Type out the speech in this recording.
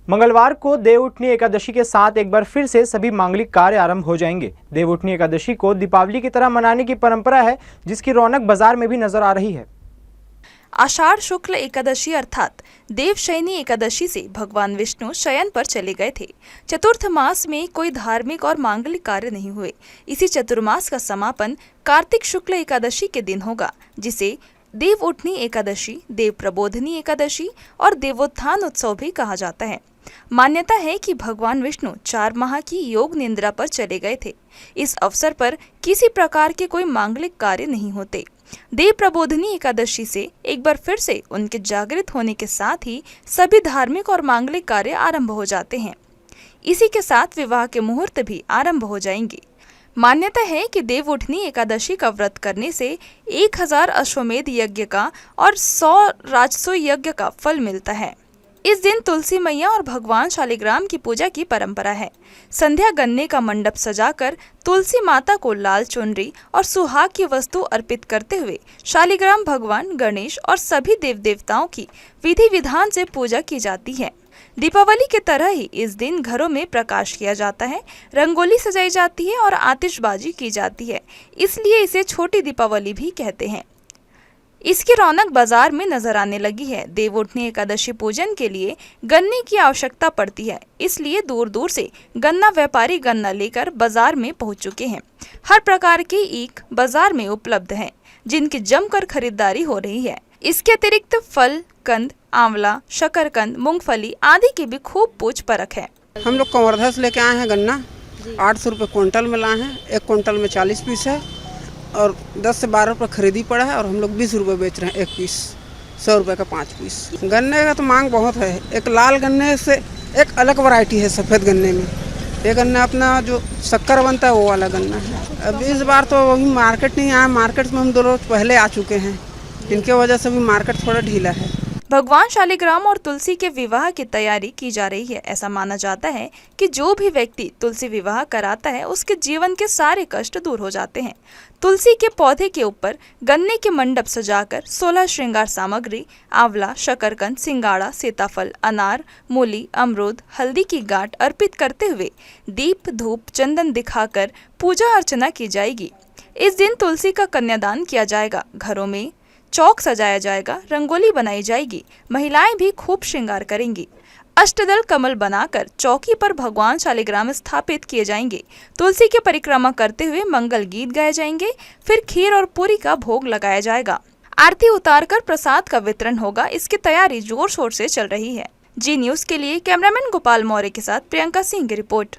मंगलवार को देवउठनी एकादशी के साथ एक बार फिर से सभी मांगलिक कार्य आरंभ हो जाएंगे। देवउठनी एकादशी को दीपावली की तरह मनाने की परंपरा है, जिसकी रौनक बाजार में भी नजर आ रही है। आषाढ़ शुक्ल एकादशी अर्थात देवशयनी एकादशी से भगवान विष्णु शयन पर चले गए थे। चतुर्थ मास में कोई धार्मिक और मांगलिक कार्य नहीं हुए। इसी चतुर्मास का समापन कार्तिक शुक्ल एकादशी के दिन होगा, जिसे देवउठनी एकादशी, देव प्रबोधनी एकादशी और देवोत्थान उत्सव भी कहा जाता है। मान्यता है कि भगवान विष्णु 4 माह की योग निद्रा पर चले गए थे। इस अवसर पर किसी प्रकार के कोई मांगलिक कार्य नहीं होते। देव प्रबोधनी एकादशी से एक बार फिर से उनके जागृत होने के साथ ही सभी धार्मिक और मांगलिक कार्य आरंभ हो जाते हैं। इसी के साथ विवाह के मुहूर्त भी आरंभ हो जाएंगे। मान्यता है कि देवउठनी एकादशी का व्रत करने से 1000 अश्वमेध यज्ञ का और 100 राजसो यज्ञ का फल मिलता है। इस दिन तुलसी मैया और भगवान शालिग्राम की पूजा की परंपरा है। संध्या गन्ने का मंडप सजाकर तुलसी माता को लाल चुनरी और सुहाग की वस्तु अर्पित करते हुए शालिग्राम भगवान, गणेश और सभी देव देवताओं की विधि विधान से पूजा की जाती है। दीपावली की तरह ही इस दिन घरों में प्रकाश किया जाता है, रंगोली सजाई जाती है और आतिशबाजी की जाती है, इसलिए इसे छोटी दीपावली भी कहते हैं। इसकी रौनक बाजार में नजर आने लगी है। देवउठनी एकादशी पूजन के लिए गन्ने की आवश्यकता पड़ती है, इसलिए दूर दूर से गन्ना व्यापारी गन्ना लेकर बाजार में पहुंच चुके हैं। हर प्रकार के ईख बाजार में उपलब्ध हैं, जिनकी जमकर खरीदारी हो रही है। इसके अतिरिक्त फल, कंद, आंवला, शकरकंद, मूंगफली आदि की भी खूब पूछ परख है। हम लोग कवर्धा से लेके आए हैं गन्ना, 800 रुपये क्विंटल में लाए हैं। एक क्विंटल में 40 पीस है और 10 से 12 रुपये खरीदी पड़ा है और हम लोग 20 रुपये बेच रहे हैं एक पीस, 100 रुपये का 5 पीस। गन्ने का तो मांग बहुत है। एक लाल गन्ने से एक अलग वैरायटी है सफ़ेद गन्ने में। ये गन्ना अपना जो शक्कर बनता है वो वाला गन्ना है। अब इस बार तो अभी मार्केट नहीं आया, मार्केट में हम 2 रोज पहले आ चुके हैं, इनके वजह से भी मार्केट थोड़ा ढीला है। भगवान शालिग्राम और तुलसी के विवाह की तैयारी की जा रही है। ऐसा माना जाता है कि जो भी व्यक्ति तुलसी विवाह कराता है, उसके जीवन के सारे कष्ट दूर हो जाते हैं। तुलसी के पौधे के ऊपर गन्ने के मंडप सजाकर 16 श्रृंगार सामग्री, आंवला, शकरकंद, सिंगाड़ा, सीताफल, अनार, मूली, अमरूद, हल्दी की गांठ अर्पित करते हुए दीप, धूप, चंदन दिखाकर पूजा अर्चना की जाएगी। इस दिन तुलसी का कन्यादान किया जाएगा। घरों में चौक सजाया जाएगा, रंगोली बनाई जाएगी, महिलाएं भी खूब श्रृंगार करेंगी। अष्टदल कमल बनाकर चौकी पर भगवान शालिग्राम स्थापित किए जाएंगे। तुलसी की परिक्रमा करते हुए मंगल गीत गाए जाएंगे। फिर खीर और पूरी का भोग लगाया जाएगा। आरती उतारकर प्रसाद का वितरण होगा। इसकी तैयारी जोर शोर से चल रही है। जी न्यूज के लिए कैमरामैन गोपाल मौर्य के साथ प्रियंका सिंह की रिपोर्ट।